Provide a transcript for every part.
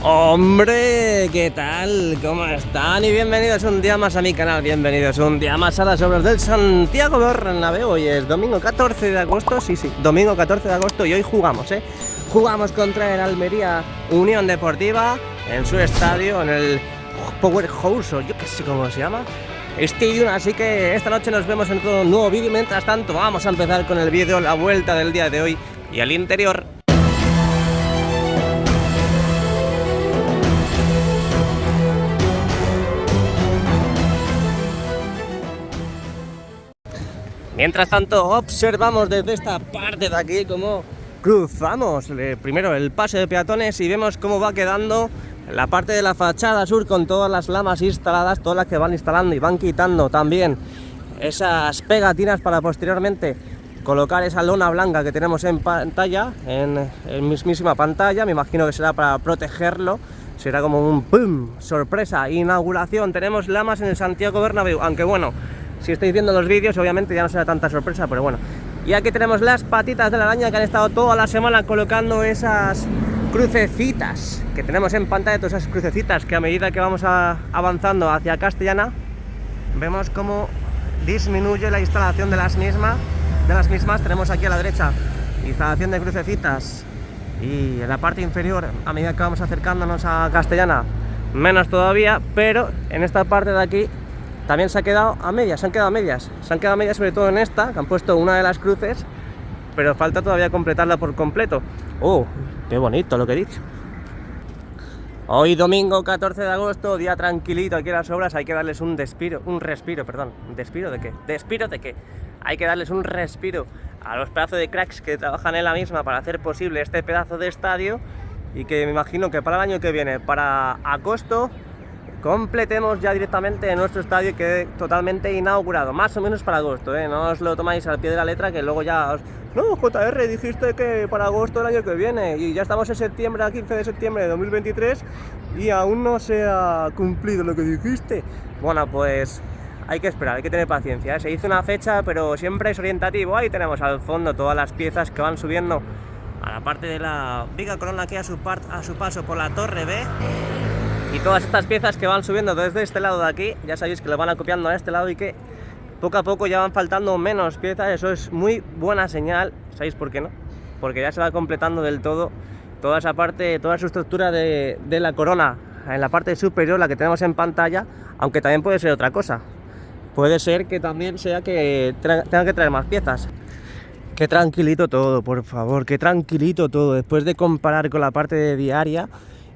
Hombre, ¿qué tal? ¿Cómo están? Y bienvenidos un día más a mi canal, bienvenidos un día más a las obras del Santiago Bernabéu. Hoy es domingo 14 de agosto, sí, domingo 14 de agosto y hoy jugamos, Jugamos contra el Almería Unión Deportiva en su estadio, en el Powerhouse, o yo qué sé cómo se llama, Stadium, así que esta noche nos vemos en todo un nuevo vídeo. Mientras tanto, vamos a empezar con el vídeo, la vuelta del día de hoy y al interior. Mientras tanto, observamos desde esta parte de aquí cómo cruzamos primero el paso de peatones y vemos cómo va quedando la parte de la fachada sur con todas las lamas instaladas, todas las que van instalando y van quitando también esas pegatinas para posteriormente colocar esa lona blanca que tenemos en pantalla, en mismísima pantalla. Me imagino que será para protegerlo, será como un ¡pum! Sorpresa, inauguración. Tenemos lamas en el Santiago Bernabéu, aunque bueno, si estáis viendo los vídeos obviamente ya no será tanta sorpresa, pero bueno. Y aquí tenemos las patitas de la araña que han estado toda la semana colocando esas crucecitas que tenemos en pantalla, todas esas crucecitas que a medida que vamos avanzando hacia Castellana vemos cómo disminuye la instalación de las mismas. Tenemos aquí a la derecha instalación de crucecitas y en la parte inferior, a medida que vamos acercándonos a Castellana, menos todavía, pero en esta parte de aquí también se han quedado a medias, sobre todo en esta, que han puesto una de las cruces, pero falta todavía completarla por completo. ¡Oh, qué bonito lo que he dicho! Hoy domingo 14 de agosto, día tranquilito aquí en las obras, hay que darles un respiro. ¿Despiro de qué? ¿Despiro de qué? Hay que darles un respiro a los pedazos de cracks que trabajan en la misma para hacer posible este pedazo de estadio, y que me imagino que para el año que viene, para agosto, completemos ya directamente nuestro estadio y quede totalmente inaugurado, más o menos para agosto, No os lo tomáis al pie de la letra, que luego ya os... No, JR, dijiste que para agosto del año que viene, y ya estamos en septiembre, a 15 de septiembre de 2023, y aún no se ha cumplido lo que dijiste. Bueno, pues hay que esperar, hay que tener paciencia, Se hizo una fecha, pero siempre es orientativo. Ahí tenemos al fondo todas las piezas que van subiendo a la parte de la viga corona que a su paso por la Torre B. Y todas estas piezas que van subiendo desde este lado de aquí, ya sabéis que lo van acopiando a este lado y que poco a poco ya van faltando menos piezas. Eso es muy buena señal. ¿Sabéis por qué no? Porque ya se va completando del todo toda esa parte, toda su estructura de la corona en la parte superior, la que tenemos en pantalla, aunque también puede ser otra cosa. Puede ser que también sea que tenga que traer más piezas. Qué tranquilito todo, por favor, qué tranquilito todo. Después de comparar con la parte de diaria,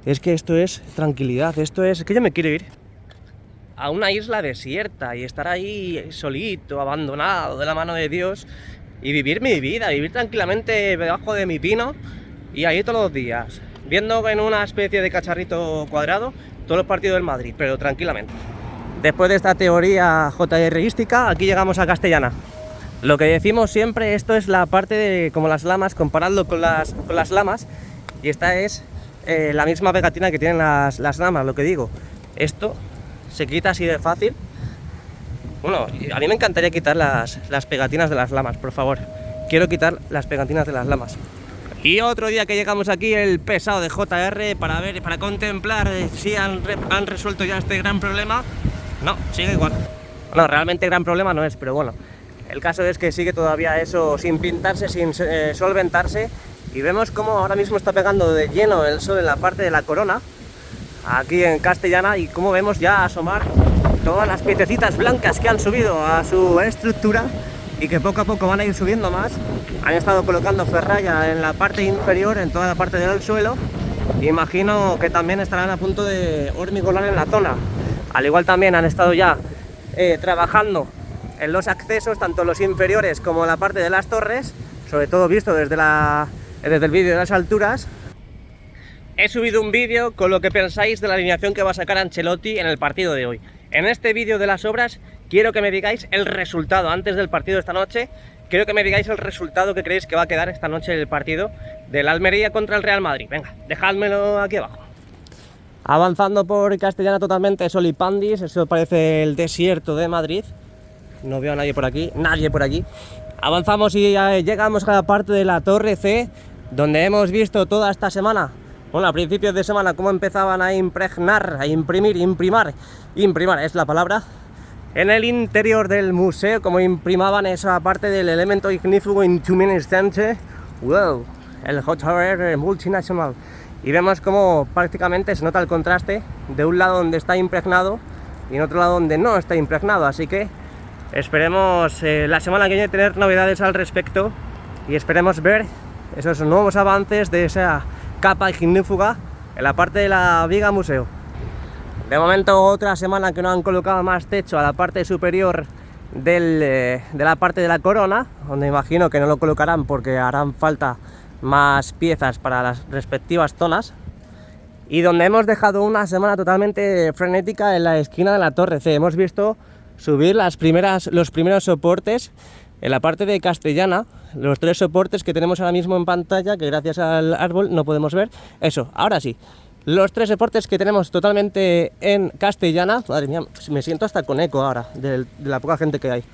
es que esto es tranquilidad, es que yo me quiero ir a una isla desierta y estar ahí solito, abandonado de la mano de Dios, y vivir mi vida, vivir tranquilamente debajo de mi pino y ahí todos los días, viendo en una especie de cacharrito cuadrado todos los partidos del Madrid, pero tranquilamente. Después de esta teoría JRística, aquí llegamos a Castellana. Lo que decimos siempre, esto es la parte de como las lamas, compararlo con las lamas, y esta es la misma pegatina que tienen las lamas, lo que digo. Esto se quita así de fácil. Bueno, a mí me encantaría quitar las pegatinas de las lamas, por favor. Quiero quitar las pegatinas de las lamas. Y otro día que llegamos aquí, el pesado de JR, para contemplar si han resuelto ya este gran problema. No, sigue igual. Bueno, realmente gran problema no es, pero bueno. El caso es que sigue todavía eso sin pintarse, sin solventarse. Y vemos cómo ahora mismo está pegando de lleno el sol en la parte de la corona, aquí en Castellana, y cómo vemos ya asomar todas las piececitas blancas que han subido a su estructura y que poco a poco van a ir subiendo más. Han estado colocando ferralla en la parte inferior, en toda la parte del suelo. Imagino que también estarán a punto de hormigonar en la zona. Al igual también han estado ya trabajando en los accesos, tanto los inferiores como la parte de las torres, sobre todo visto desde el vídeo de las alturas. He subido un vídeo con lo que pensáis de la alineación que va a sacar Ancelotti en el partido de hoy. En este vídeo de las obras quiero que me digáis el resultado antes del partido de esta noche. Quiero que me digáis el resultado que creéis que va a quedar esta noche el partido del Almería contra el Real Madrid. Venga, dejádmelo aquí abajo. Avanzando por Castellana totalmente solipandis, eso parece el desierto de Madrid. No veo a nadie por aquí, Avanzamos y llegamos a la parte de la Torre C, donde hemos visto toda esta semana Bueno, a principios de semana cómo empezaban a impregnar, a imprimar es la palabra, en el interior del museo, como imprimaban esa parte del elemento ignífugo intumescente, wow, el JR multinacional. Y vemos como prácticamente se nota el contraste de un lado donde está impregnado y en otro lado donde no está impregnado, así que esperemos la semana que viene tener novedades al respecto y esperemos ver esos nuevos avances de esa capa ignífuga en la parte de la viga museo. De momento otra semana que no han colocado más techo a la parte superior de la parte de la corona, donde imagino que no lo colocarán porque harán falta más piezas para las respectivas zonas, y donde hemos dejado una semana totalmente frenética en la esquina de la Torre C. Hemos visto subir los primeros soportes en la parte de Castellana, los 3 soportes que tenemos ahora mismo en pantalla, que gracias al árbol no podemos ver. Eso, ahora sí, los 3 soportes que tenemos totalmente en Castellana. Madre mía, me siento hasta con eco ahora de la poca gente que hay.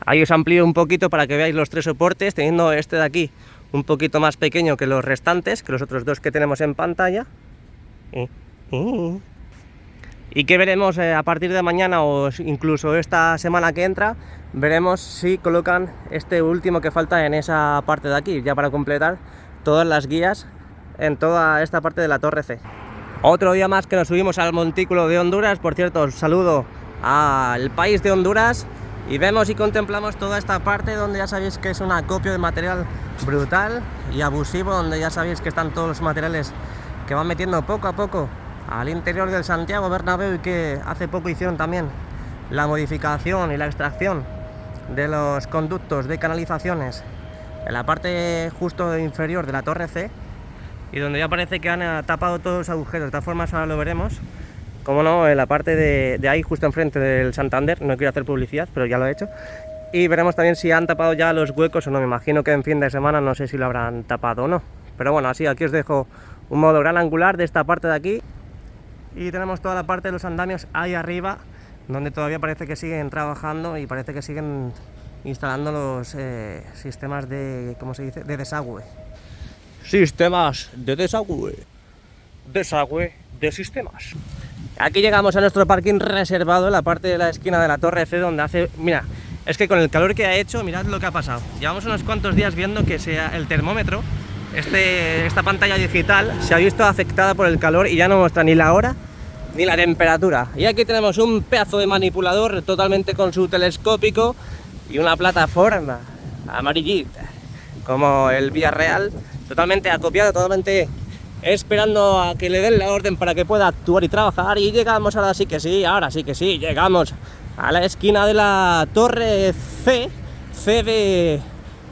Ahí os amplío un poquito para que veáis los 3 soportes, teniendo este de aquí un poquito más pequeño que los restantes, que los otros 2 que tenemos en pantalla. Y que veremos a partir de mañana o incluso esta semana que entra, veremos si colocan este último que falta en esa parte de aquí, ya para completar todas las guías en toda esta parte de la Torre C. Otro día más que nos subimos al montículo de Honduras. Por cierto, os saludo al país de Honduras y vemos y contemplamos toda esta parte donde ya sabéis que es un acopio de material brutal y abusivo, donde ya sabéis que están todos los materiales que van metiendo poco a poco al interior del Santiago Bernabéu, y que hace poco hicieron también la modificación y la extracción de los conductos de canalizaciones en la parte justo inferior de la Torre C, y donde ya parece que han tapado todos los agujeros. De todas formas ahora lo veremos, como no, en la parte de ahí justo enfrente del Santander. No quiero hacer publicidad, pero ya lo he hecho, y veremos también si han tapado ya los huecos o no. Me imagino que en fin de semana no sé si lo habrán tapado o no, pero bueno, así aquí os dejo un modo gran angular de esta parte de aquí. Y tenemos toda la parte de los andamios ahí arriba, donde todavía parece que siguen trabajando y parece que siguen instalando los sistemas de, ¿cómo se dice?, de desagüe. Sistemas de desagüe. Desagüe de sistemas. Aquí llegamos a nuestro parking reservado en la parte de la esquina de la Torre C, donde hace... Mira, es que con el calor que ha hecho, mirad lo que ha pasado. Llevamos unos cuantos días viendo que el termómetro, esta pantalla digital, se ha visto afectada por el calor y ya no muestra ni la hora ni la temperatura. Y aquí tenemos un pedazo de manipulador totalmente con su telescópico y una plataforma amarillita como el Villarreal, totalmente acopiado, totalmente esperando a que le den la orden para que pueda actuar y trabajar. Y llegamos ahora sí que sí, llegamos a la esquina de la Torre C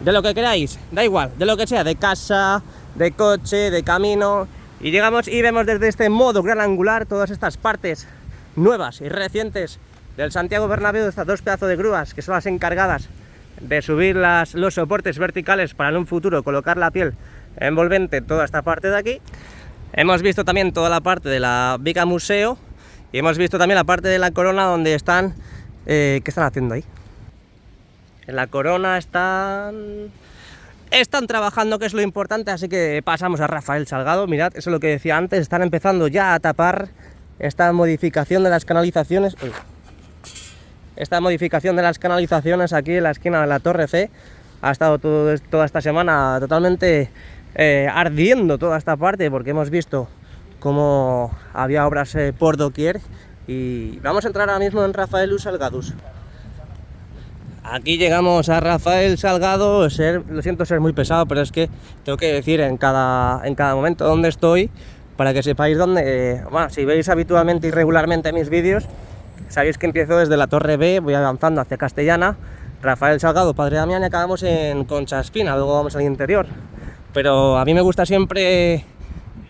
de lo que queráis, da igual, de lo que sea, de casa, de coche, de camino, y llegamos y vemos desde este modo gran angular todas estas partes nuevas y recientes del Santiago Bernabéu, estas 2 pedazos de grúas que son las encargadas de subir los soportes verticales para en un futuro colocar la piel envolvente en toda esta parte de aquí. Hemos visto también toda la parte de la viga museo y hemos visto también la parte de la corona donde están... ¿qué están haciendo ahí? En la corona están trabajando, que es lo importante, así que pasamos a Rafael Salgado. Mirad, eso es lo que decía antes, están empezando ya a tapar esta modificación de las canalizaciones. Esta modificación de las canalizaciones aquí en la esquina de la Torre C. Ha estado toda esta semana totalmente ardiendo toda esta parte, porque hemos visto cómo había obras por doquier. Y vamos a entrar ahora mismo en Rafael Salgado. Aquí llegamos a Rafael Salgado. Lo siento ser muy pesado, pero es que tengo que decir en cada momento dónde estoy, para que sepáis dónde... bueno, si veis habitualmente y regularmente mis vídeos, sabéis que empiezo desde la Torre B, voy avanzando hacia Castellana, Rafael Salgado, Padre Damián, y acabamos en Concha Espina, luego vamos al interior. Pero a mí me gusta siempre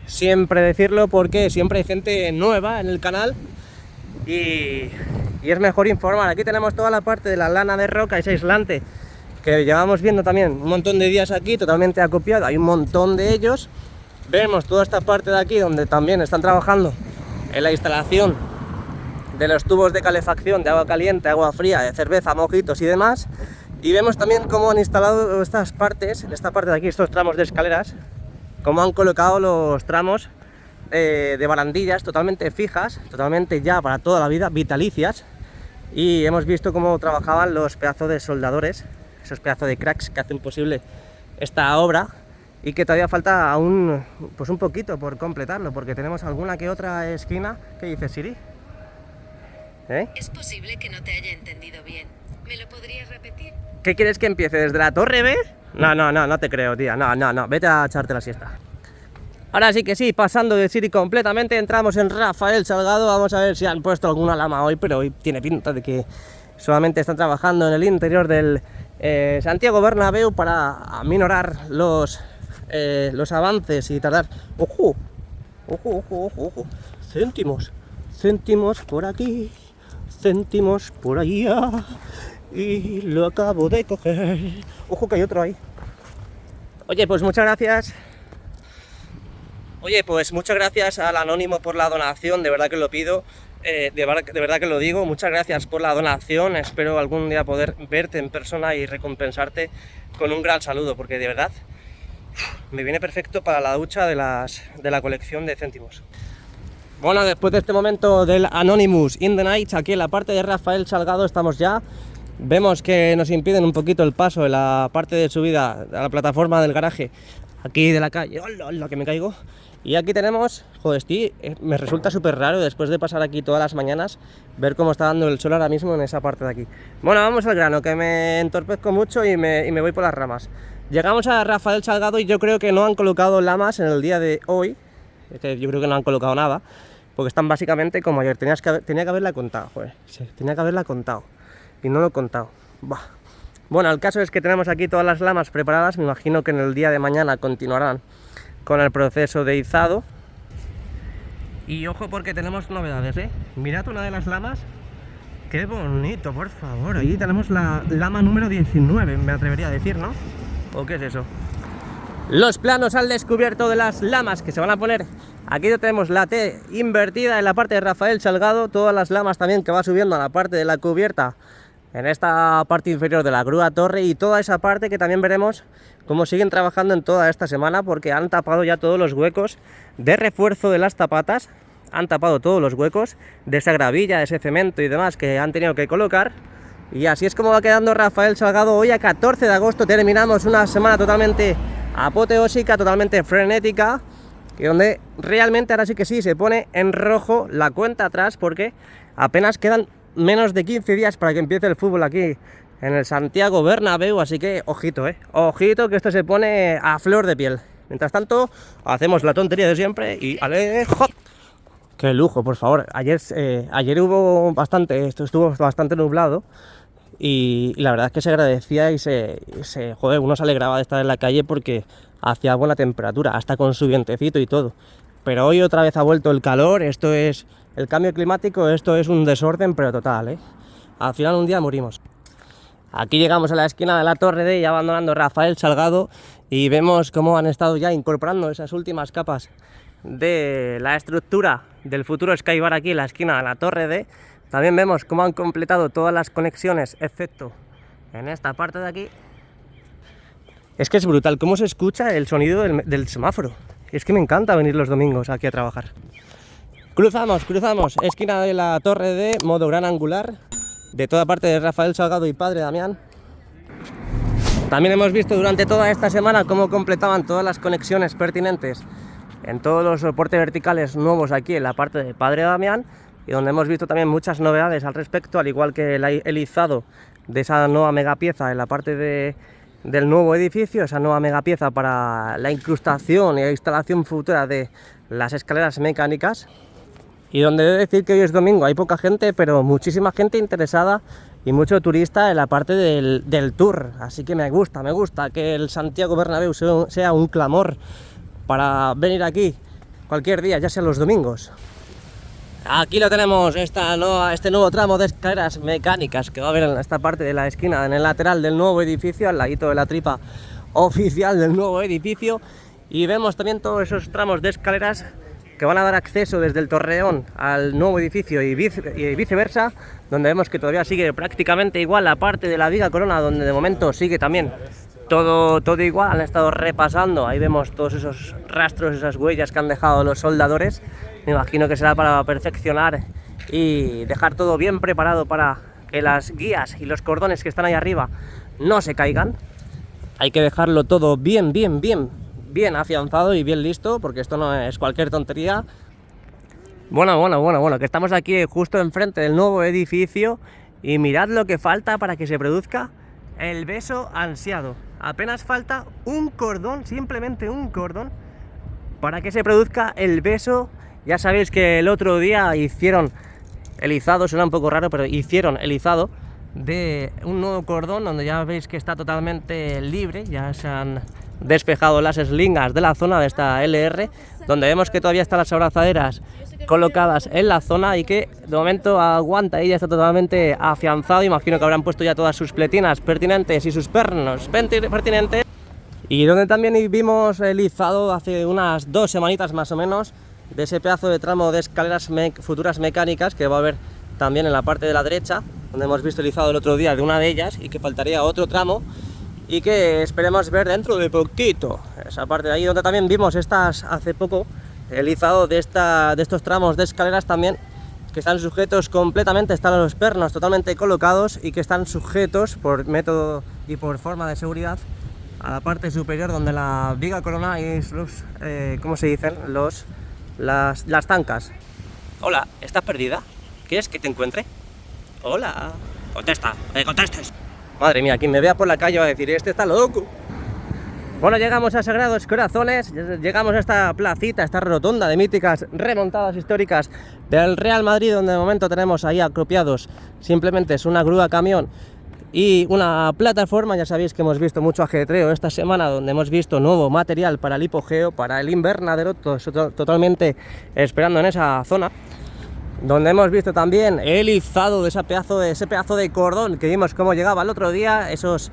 decirlo, porque siempre hay gente nueva en el canal y es mejor informar. Aquí tenemos toda la parte de la lana de roca, ese aislante que llevamos viendo también un montón de días aquí, totalmente acopiado, hay un montón de ellos. Vemos toda esta parte de aquí donde también están trabajando en la instalación de los tubos de calefacción de agua caliente, agua fría, de cerveza, mojitos y demás. Y vemos también cómo han instalado estas partes, en esta parte de aquí, estos tramos de escaleras, cómo han colocado los tramos de barandillas totalmente fijas, totalmente ya para toda la vida, vitalicias. Y hemos visto cómo trabajaban los pedazos de soldadores, esos pedazos de cracks que hacen posible esta obra, y que todavía falta aún pues un poquito por completarlo, porque tenemos alguna que otra esquina. ¿Qué dices, Siri? Es posible que no te haya entendido bien. ¿Me lo podrías repetir? ¿Qué quieres que empiece? ¿Desde la torre B? No te creo, tía. No, vete a echarte la siesta. Ahora sí que sí, pasando de Siri completamente, entramos en Rafael Salgado. Vamos a ver si han puesto alguna lama hoy, pero hoy tiene pinta de que solamente están trabajando en el interior del Santiago Bernabéu para aminorar los avances y tardar. ¡Ojo! Céntimos por aquí, céntimos por allá, y lo acabo de coger. Ojo que hay otro ahí. Oye, pues muchas gracias al anónimo por la donación, de verdad que lo pido, de verdad que lo digo, muchas gracias por la donación. Espero algún día poder verte en persona y recompensarte con un gran saludo, porque de verdad me viene perfecto para la ducha de la colección de céntimos. Bueno, después de este momento del Anonymous in the Night, aquí en la parte de Rafael Salgado estamos ya. Vemos que nos impiden un poquito el paso en la parte de subida a la plataforma del garaje, aquí de la calle. ¡Hola, que me caigo! Y aquí tenemos, joder, me resulta súper raro después de pasar aquí todas las mañanas, ver cómo está dando el sol ahora mismo en esa parte de aquí. Bueno, vamos al grano, que me entorpezco mucho y me voy por las ramas. Llegamos a Rafael Salgado y yo creo que no han colocado lamas en el día de hoy. Yo creo que no han colocado nada, porque están básicamente como ayer. Tenía que haberla contado, joder. Sí, tenía que haberla contado y no lo he contado. Bah. Bueno, el caso es que tenemos aquí todas las lamas preparadas. Me imagino que en el día de mañana continuarán con el proceso de izado. Y ojo, porque tenemos novedades, ¿eh? Mirad una de las lamas. ¡Qué bonito, por favor! Ahí tenemos la lama número 19, me atrevería a decir, ¿no? ¿O qué es eso? Los planos al descubierto de las lamas que se van a poner. Aquí ya tenemos la T invertida en la parte de Rafael Salgado. Todas las lamas también que va subiendo a la parte de la cubierta en esta parte inferior de la grúa torre, y toda esa parte que también veremos cómo siguen trabajando en toda esta semana, porque han tapado ya todos los huecos de refuerzo de las tapatas. Han tapado todos los huecos de esa gravilla, de ese cemento y demás que han tenido que colocar. Y así es como va quedando Rafael Salgado hoy a 14 de agosto. Terminamos una semana totalmente apoteósica, totalmente frenética, y donde realmente ahora sí que sí se pone en rojo la cuenta atrás, porque apenas quedan menos de 15 días para que empiece el fútbol aquí en el Santiago Bernabéu. Así que ojito, ojito, que esto se pone a flor de piel. Mientras tanto, hacemos la tontería de siempre y ¡ale! ¡Hop! ¡Qué lujo, por favor! Ayer estuvo bastante nublado, y la verdad es que se agradecía y joder, uno se alegraba de estar en la calle porque hacía buena temperatura, hasta con su vientecito y todo. Pero hoy otra vez ha vuelto el calor. Esto es el cambio climático, esto es un desorden, pero total, ¿eh? Al final un día morimos. Aquí llegamos a la esquina de la Torre D, ya abandonando Rafael Salgado, y vemos cómo han estado ya incorporando esas últimas capas de la estructura del futuro Skybar aquí en la esquina de la Torre D. También vemos cómo han completado todas las conexiones, excepto en esta parte de aquí. Es que es brutal cómo se escucha el sonido del semáforo. Es que me encanta venir los domingos aquí a trabajar. Cruzamos, esquina de la Torre D, modo gran angular, de toda parte de Rafael Salgado y Padre Damián. También hemos visto durante toda esta semana cómo completaban todas las conexiones pertinentes en todos los soportes verticales nuevos aquí en la parte de Padre Damián, y donde hemos visto también muchas novedades al respecto, al igual que el izado de esa nueva megapieza en la parte del nuevo edificio, esa nueva megapieza para la incrustación y la instalación futura de las escaleras mecánicas. Y donde he de decir que hoy es domingo, hay poca gente, pero muchísima gente interesada y mucho turista en la parte del tour. Así que me gusta que el Santiago Bernabéu sea un clamor para venir aquí cualquier día, ya sea los domingos. Aquí lo tenemos, este nuevo tramo de escaleras mecánicas que va a haber en esta parte de la esquina, en el lateral del nuevo edificio, al ladito de la tripa oficial del nuevo edificio. Y vemos también todos esos tramos de escaleras que van a dar acceso desde el Torreón al nuevo edificio y viceversa, donde vemos que todavía sigue prácticamente igual la parte de la viga corona, donde de momento sigue también todo igual, han estado repasando, ahí vemos todos esos rastros, esas huellas que han dejado los soldadores. Me imagino que será para perfeccionar y dejar todo bien preparado para que las guías y los cordones que están ahí arriba no se caigan. Hay que dejarlo todo bien afianzado y bien listo, porque esto no es cualquier tontería. Bueno, que estamos aquí justo enfrente del nuevo edificio y mirad lo que falta para que se produzca el beso ansiado. Apenas falta un cordón, simplemente un cordón, para que se produzca el beso. Ya sabéis que el otro día hicieron el izado, suena un poco raro, pero hicieron el izado de un nuevo cordón donde ya veis que está totalmente libre. Ya se han despejado las eslingas de la zona de esta LR, donde vemos que todavía están las abrazaderas colocadas en la zona y que de momento aguanta y ya está totalmente afianzado. Imagino que habrán puesto ya todas sus pletinas pertinentes y sus pernos pertinentes. Y donde también vimos el izado hace unas 2 semanitas más o menos de ese pedazo de tramo de escaleras futuras mecánicas que va a haber también en la parte de la derecha, donde hemos visto el izado el otro día de una de ellas y que faltaría otro tramo y que esperemos ver dentro de poquito. Esa parte de ahí donde también vimos hace poco el izado de estos tramos de escaleras también, que están sujetos completamente, están los pernos totalmente colocados y que están sujetos por método y por forma de seguridad a la parte superior donde la viga corona y los, ¿cómo se dicen? Las zancas. Hola, ¿estás perdida? ¿Quieres que te encuentre? Hola, contesta, contestes. Madre mía, quien me vea por la calle va a decir, este está loco. Bueno, llegamos a Sagrados Corazones, llegamos a esta placita, esta rotonda de míticas remontadas históricas del Real Madrid, donde de momento tenemos ahí acopiados, simplemente es una grúa camión y una plataforma. Ya sabéis que hemos visto mucho ajetreo esta semana, donde hemos visto nuevo material para el hipogeo, para el invernadero, totalmente esperando en esa zona, donde hemos visto también el izado de ese pedazo de cordón que vimos cómo llegaba el otro día, esas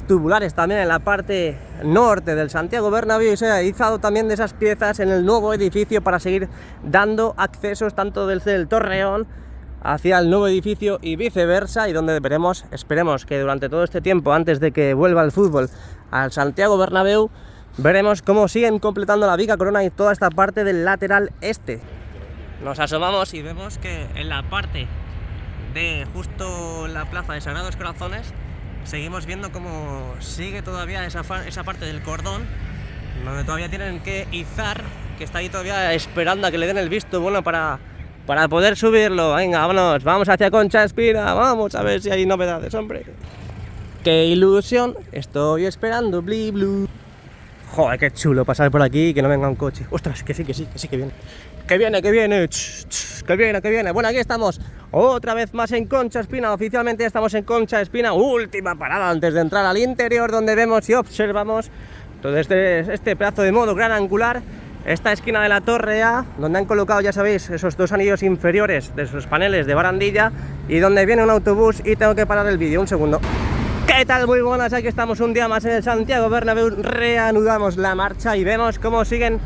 tubulares también en la parte norte del Santiago Bernabéu, y se ha izado también de esas piezas en el nuevo edificio para seguir dando accesos tanto desde el Torreón hacia el nuevo edificio y viceversa, y donde esperemos que durante todo este tiempo, antes de que vuelva el fútbol al Santiago Bernabéu, veremos cómo siguen completando la viga corona y toda esta parte del lateral este. Nos asomamos y vemos que en la parte de justo la plaza de Sagrados Corazones seguimos viendo cómo sigue todavía esa parte del cordón, donde todavía tienen que izar, que está ahí todavía esperando a que le den el visto bueno para poder subirlo. Venga, vamos hacia Concha Espina, vamos a ver si hay novedades, hombre. ¡Qué ilusión! Estoy esperando, bli blue. Joder, qué chulo pasar por aquí y que no venga un coche. Ostras, que sí que viene. Que viene, que viene. Bueno, aquí estamos otra vez más en Concha Espina. Oficialmente ya estamos en Concha Espina. Última parada antes de entrar al interior, donde vemos y observamos todo este pedazo de modo gran angular. Esta esquina de la Torre A, donde han colocado, ya sabéis, esos 2 anillos inferiores de esos paneles de barandilla, y donde viene un autobús y tengo que parar el vídeo un segundo. ¿Qué tal? Muy buenas, aquí estamos un día más en el Santiago Bernabéu. Reanudamos la marcha y vemos cómo siguen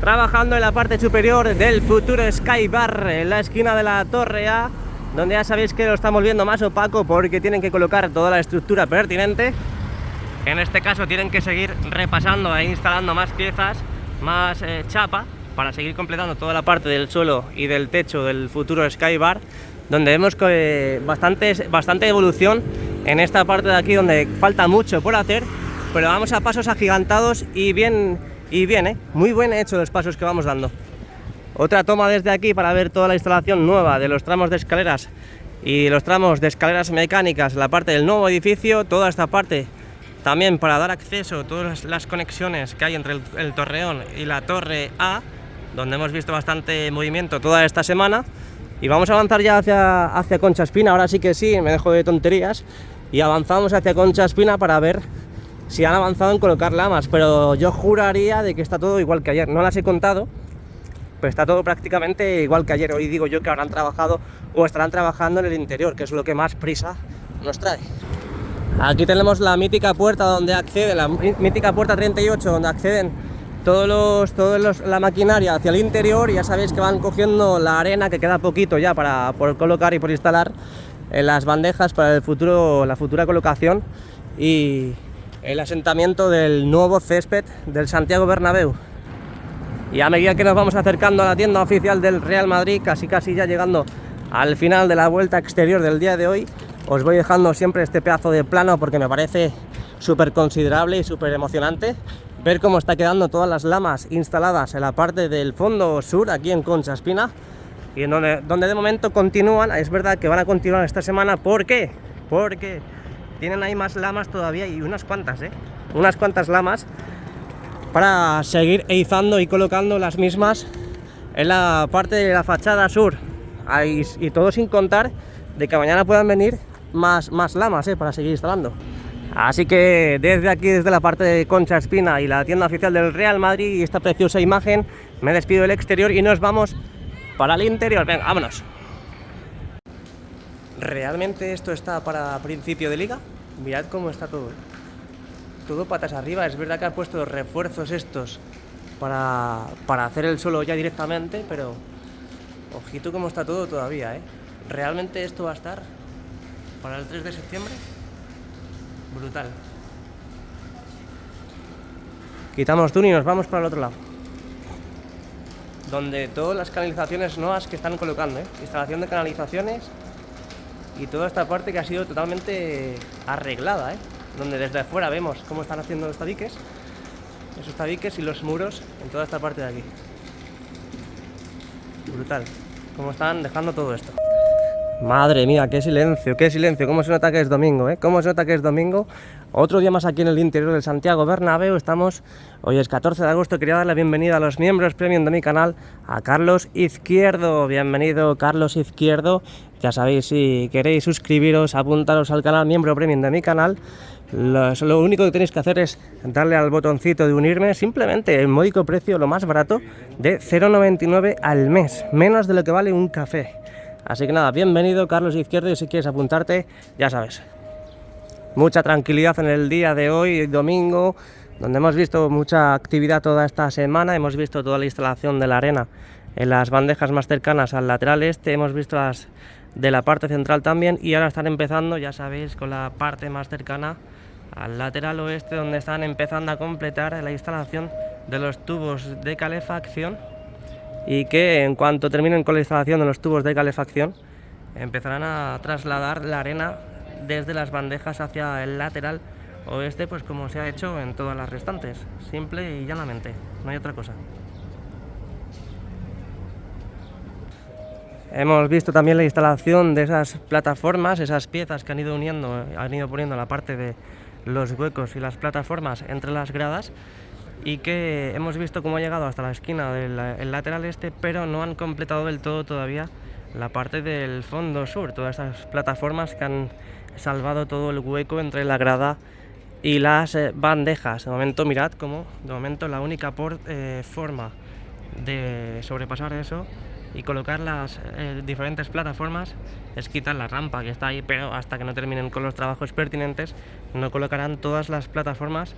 trabajando en la parte superior del futuro Sky Bar, en la esquina de la Torre A, donde ya sabéis que lo estamos viendo más opaco porque tienen que colocar toda la estructura pertinente. En este caso tienen que seguir repasando e instalando más piezas, más chapa, para seguir completando toda la parte del suelo y del techo del futuro Sky Bar, donde vemos que bastante evolución en esta parte de aquí, donde falta mucho por hacer, pero vamos a pasos agigantados y bien, muy bien hecho los pasos que vamos dando. Otra toma desde aquí para ver toda la instalación nueva de los tramos de escaleras y los tramos de escaleras mecánicas, la parte del nuevo edificio, toda esta parte también para dar acceso a todas las conexiones que hay entre el Torreón y la Torre A, donde hemos visto bastante movimiento toda esta semana. Y vamos a avanzar ya hacia Concha Espina. Ahora sí que sí, me dejo de tonterías y avanzamos hacia Concha Espina para ver si han avanzado en colocar lamas, pero yo juraría de que está todo igual que ayer. No las he contado, pero está todo prácticamente igual que ayer. Hoy digo yo que habrán trabajado o estarán trabajando en el interior, que es lo que más prisa nos trae. Aquí tenemos la mítica puerta donde accede, la mítica puerta 38, donde acceden todos la maquinaria hacia el interior. Ya sabéis que van cogiendo la arena, que queda poquito ya por colocar y por instalar en las bandejas para la futura colocación. Y el asentamiento del nuevo césped del Santiago Bernabéu. Y a medida que nos vamos acercando a la tienda oficial del Real Madrid, casi ya llegando al final de la vuelta exterior del día de hoy, os voy dejando siempre este pedazo de plano porque me parece súper considerable y súper emocionante ver cómo está quedando todas las lamas instaladas en la parte del fondo sur, aquí en Concha Espina, y en donde de momento continúan. Es verdad que van a continuar esta semana. ¿Por qué? Porque tienen ahí más lamas todavía, y unas cuantas, unas cuantas lamas para seguir izando y colocando las mismas en la parte de la fachada sur. Ahí, y todo sin contar de que mañana puedan venir más lamas para seguir instalando. Así que desde aquí, desde la parte de Concha Espina y la tienda oficial del Real Madrid y esta preciosa imagen, me despido del exterior y nos vamos para el interior. Venga, vámonos. ¿Realmente esto está para principio de liga? Mirad cómo está todo. Todo patas arriba. Es verdad que ha puesto los refuerzos estos para hacer el suelo ya directamente, pero ojito cómo está todo todavía, ¿Realmente esto va a estar para el 3 de septiembre? Brutal. Quitamos túnel y nos vamos para el otro lado, donde todas las canalizaciones nuevas que están colocando, instalación de canalizaciones y toda esta parte que ha sido totalmente arreglada, donde desde afuera vemos cómo están haciendo los tabiques, esos tabiques y los muros en toda esta parte de aquí. Brutal, cómo están dejando todo esto. Madre mía, qué silencio, cómo se nota que es domingo, cómo se nota que es domingo. Otro día más aquí en el interior del Santiago Bernabéu. Hoy es 14 de agosto, quería dar la bienvenida a los miembros premium de mi canal, a Carlos Izquierdo. Bienvenido, Carlos Izquierdo. Ya sabéis, si queréis suscribiros, apuntaros al canal miembro premium de mi canal. Lo único que tenéis que hacer es darle al botoncito de unirme, simplemente el módico precio, lo más barato, de 0,99 al mes, menos de lo que vale un café. Así que nada, bienvenido, Carlos Izquierdo, y si quieres apuntarte, ya sabes. Mucha tranquilidad en el día de hoy, domingo, donde hemos visto mucha actividad toda esta semana. Hemos visto toda la instalación de la arena en las bandejas más cercanas al lateral este, hemos visto las de la parte central también, y ahora están empezando, ya sabéis, con la parte más cercana al lateral oeste, donde están empezando a completar la instalación de los tubos de calefacción, y que en cuanto terminen con la instalación de los tubos de calefacción empezarán a trasladar la arena desde las bandejas hacia el lateral oeste, pues como se ha hecho en todas las restantes, simple y llanamente, no hay otra cosa. Hemos visto también la instalación de esas plataformas, esas piezas que han ido poniendo la parte de los huecos y las plataformas entre las gradas, y que hemos visto cómo ha llegado hasta la esquina del lateral este, pero no han completado del todo todavía la parte del fondo sur, todas esas plataformas que han salvado todo el hueco entre la grada y las bandejas. De momento, mirad cómo, de momento, la única forma de sobrepasar eso y colocar las diferentes plataformas es quitar la rampa que está ahí, pero hasta que no terminen con los trabajos pertinentes no colocarán todas las plataformas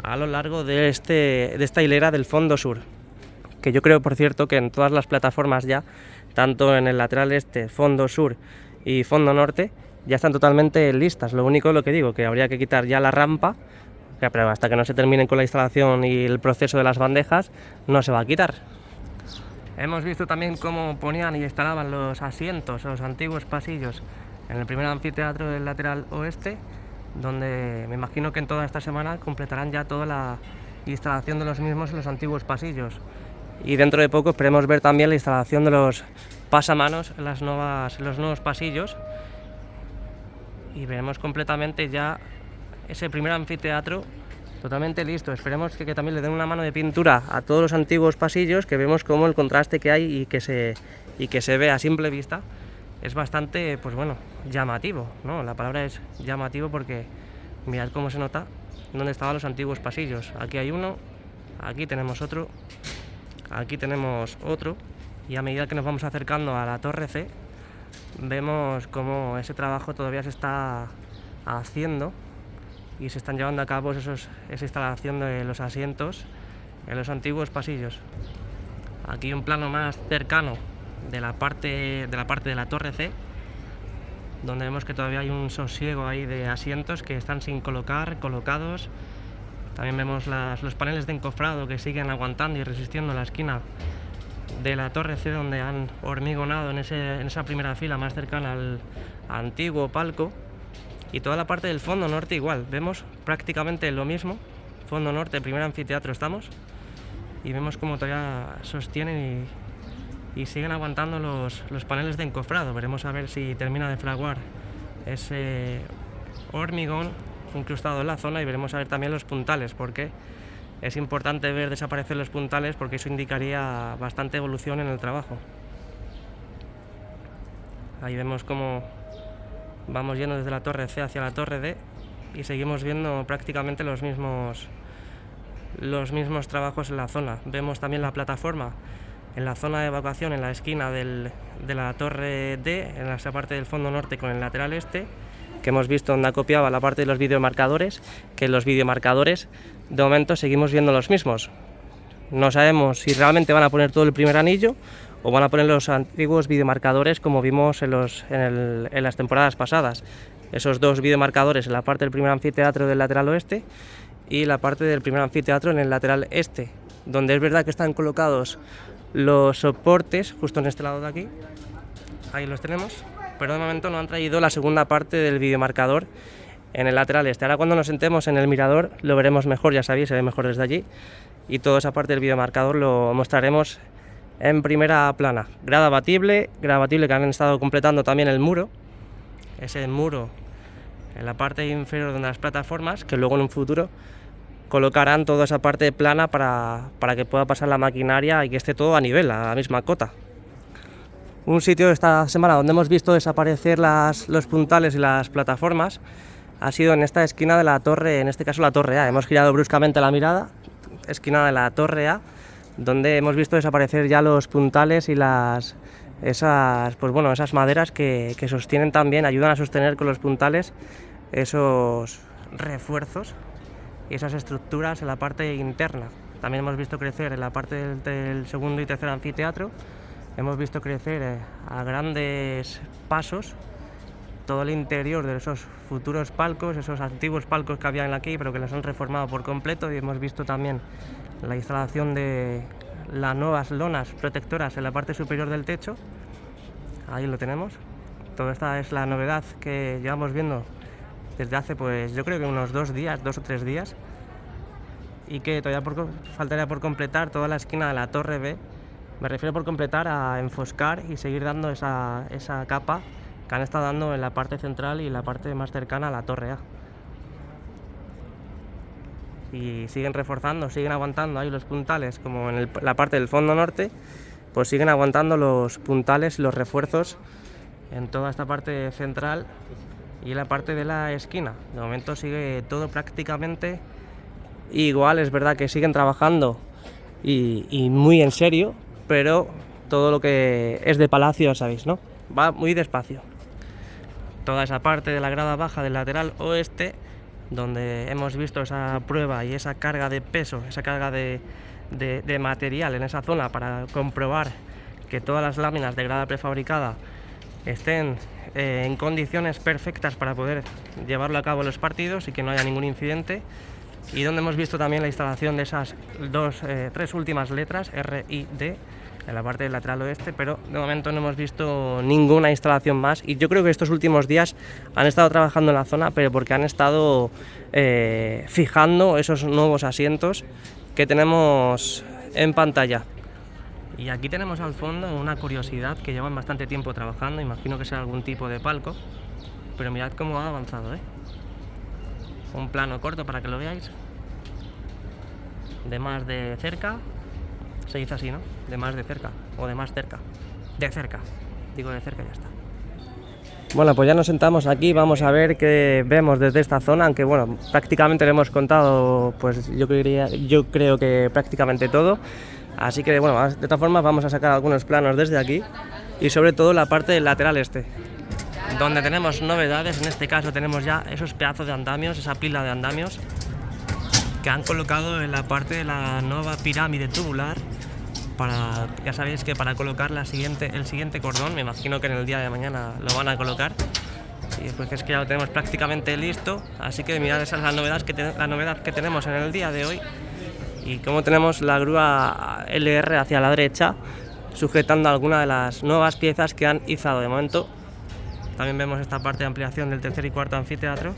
a lo largo de esta hilera del fondo sur, que yo creo, por cierto, que en todas las plataformas ya, tanto en el lateral este, fondo sur y fondo norte, ya están totalmente listas. Lo único, lo que digo, que habría que quitar ya la rampa, pero hasta que no se terminen con la instalación y el proceso de las bandejas no se va a quitar. Hemos visto también cómo ponían y instalaban los asientos, los antiguos pasillos, en el primer anfiteatro del lateral oeste, donde me imagino que en toda esta semana completarán ya toda la instalación de los mismos en los antiguos pasillos. Y dentro de poco esperemos ver también la instalación de los pasamanos en los nuevos pasillos, y veremos completamente ya ese primer anfiteatro totalmente listo. Esperemos que también le den una mano de pintura a todos los antiguos pasillos, que vemos como el contraste que hay y que se ve a simple vista es bastante, pues bueno, llamativo, ¿no? La palabra es llamativo, porque mirad cómo se nota dónde estaban los antiguos pasillos. Aquí hay uno, aquí tenemos otro, aquí tenemos otro, y a medida que nos vamos acercando a la torre C, vemos cómo ese trabajo todavía se está haciendo y se están llevando a cabo esa instalación de los asientos en los antiguos pasillos. Aquí un plano más cercano de la parte de la torre C, donde vemos que todavía hay un sosiego ahí de asientos que están sin colocados. También vemos los paneles de encofrado que siguen aguantando y resistiendo en la esquina de la torre C, donde han hormigonado en esa primera fila más cercana al antiguo palco. Y toda la parte del fondo norte igual, vemos prácticamente lo mismo. Fondo norte, primer anfiteatro estamos, y vemos como todavía sostienen y siguen aguantando los paneles de encofrado. Veremos a ver si termina de fraguar ese hormigón incrustado en la zona, y veremos a ver también los puntales, porque es importante ver desaparecer los puntales, porque eso indicaría bastante evolución en el trabajo. Ahí vemos cómo vamos yendo desde la torre C hacia la torre D y seguimos viendo prácticamente los mismos trabajos en la zona. Vemos también la plataforma en la zona de evacuación, en la esquina de la torre D, en esa parte del fondo norte con el lateral este, que hemos visto donde acopiaba la parte de los videomarcadores, que los videomarcadores de momento seguimos viendo los mismos. No sabemos si realmente van a poner todo el primer anillo o van a poner los antiguos videomarcadores como vimos en las temporadas pasadas. Esos dos videomarcadores en la parte del primer anfiteatro del lateral oeste y la parte del primer anfiteatro en el lateral este, donde es verdad que están colocados los soportes justo en este lado de aquí. Ahí los tenemos, pero de momento no han traído la segunda parte del videomarcador en el lateral este. Ahora cuando nos sentemos en el mirador lo veremos mejor, ya sabéis, se ve mejor desde allí, y toda esa parte del videomarcador lo mostraremos en primera plana. Grada abatible que han estado completando también el muro, ese muro en la parte inferior de las plataformas, que luego en un futuro colocarán toda esa parte plana para que pueda pasar la maquinaria y que esté todo a nivel, a la misma cota. Un sitio esta semana donde hemos visto desaparecer los puntales y las plataformas ha sido en esta esquina de la torre, en este caso la torre A. Hemos girado bruscamente la mirada, esquina de la torre A, donde hemos visto desaparecer ya los puntales y esas maderas que sostienen también, ayudan a sostener con los puntales esos refuerzos y esas estructuras en la parte interna. También hemos visto crecer en la parte del segundo y tercer anfiteatro, hemos visto crecer a grandes pasos todo el interior de esos futuros palcos, esos antiguos palcos que habían aquí pero que los han reformado por completo, y hemos visto también la instalación de las nuevas lonas protectoras en la parte superior del techo. Ahí lo tenemos. Toda esta es la novedad que llevamos viendo desde hace, pues yo creo que unos 2 o 3 días, y que todavía faltaría por completar toda la esquina de la torre B. Me refiero por completar a enfoscar y seguir dando esa capa que han estado dando en la parte central y la parte más cercana a la torre A. Y siguen reforzando, siguen aguantando ahí los puntales, como en la parte del fondo norte, pues siguen aguantando los puntales y los refuerzos en toda esta parte central y en la parte de la esquina. De momento sigue todo prácticamente igual. Es verdad que siguen trabajando y muy en serio, pero todo lo que es de palacio, sabéis, ¿no? Va muy despacio. Toda esa parte de la grada baja del lateral oeste, donde hemos visto esa prueba y esa carga de peso, esa carga de material en esa zona para comprobar que todas las láminas de grada prefabricada estén en condiciones perfectas para poder llevarlo a cabo en los partidos y que no haya ningún incidente, y donde hemos visto también la instalación de esas 3 últimas letras, R, I, D, en la parte del lateral oeste, pero de momento no hemos visto ninguna instalación más. Y yo creo que estos últimos días han estado trabajando en la zona, pero porque han estado fijando esos nuevos asientos que tenemos en pantalla. Y aquí tenemos al fondo una curiosidad que llevan bastante tiempo trabajando, imagino que sea algún tipo de palco, pero mirad cómo ha avanzado, ¿eh? Un plano corto para que lo veáis, de más de cerca. Se dice así, ¿no? De más de cerca, o de más cerca. De cerca. Digo de cerca y ya está. Bueno, pues ya nos sentamos aquí, vamos a ver qué vemos desde esta zona, aunque bueno, prácticamente le hemos contado, pues yo creo que prácticamente todo. Así que bueno, de todas formas vamos a sacar algunos planos desde aquí, y sobre todo la parte del lateral este, donde tenemos novedades. En este caso tenemos ya esos pedazos de andamios, esa pila de andamios que han colocado en la parte de la nueva pirámide tubular. Ya sabéis que para colocar el siguiente cordón, me imagino que en el día de mañana lo van a colocar, Y después que es que ya lo tenemos prácticamente listo, así que mirad, esa es la novedad que tenemos en el día de hoy. Y como tenemos la grúa LR hacia la derecha, sujetando alguna de las nuevas piezas que han izado de momento. También vemos esta parte de ampliación del tercer y cuarto anfiteatro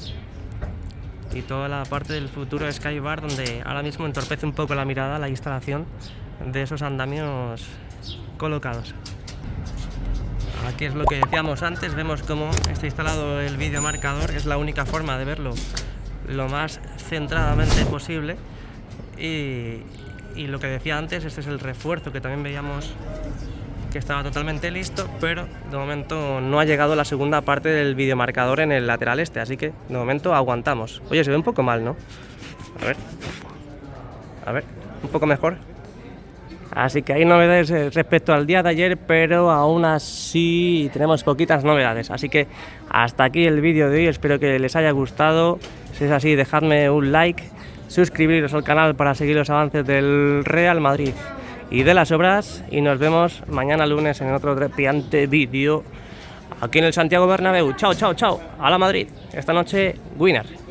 y toda la parte del futuro Skybar, donde ahora mismo entorpece un poco la mirada la instalación de esos andamios colocados. Aquí es lo que decíamos antes, vemos cómo está instalado el videomarcador, es la única forma de verlo lo más centradamente posible. Y lo que decía antes, este es el refuerzo que también veíamos que estaba totalmente listo, pero de momento no ha llegado la segunda parte del videomarcador en el lateral este, así que de momento aguantamos. Oye, se ve un poco mal, ¿no? A ver, un poco mejor. Así que hay novedades respecto al día de ayer, pero aún así tenemos poquitas novedades. Así que hasta aquí el vídeo de hoy, espero que les haya gustado. Si es así, dejadme un like, suscribiros al canal para seguir los avances del Real Madrid y de las obras, y nos vemos mañana lunes en otro trepidante vídeo aquí en el Santiago Bernabéu. Chao, chao, chao. A la Madrid. Esta noche, winner.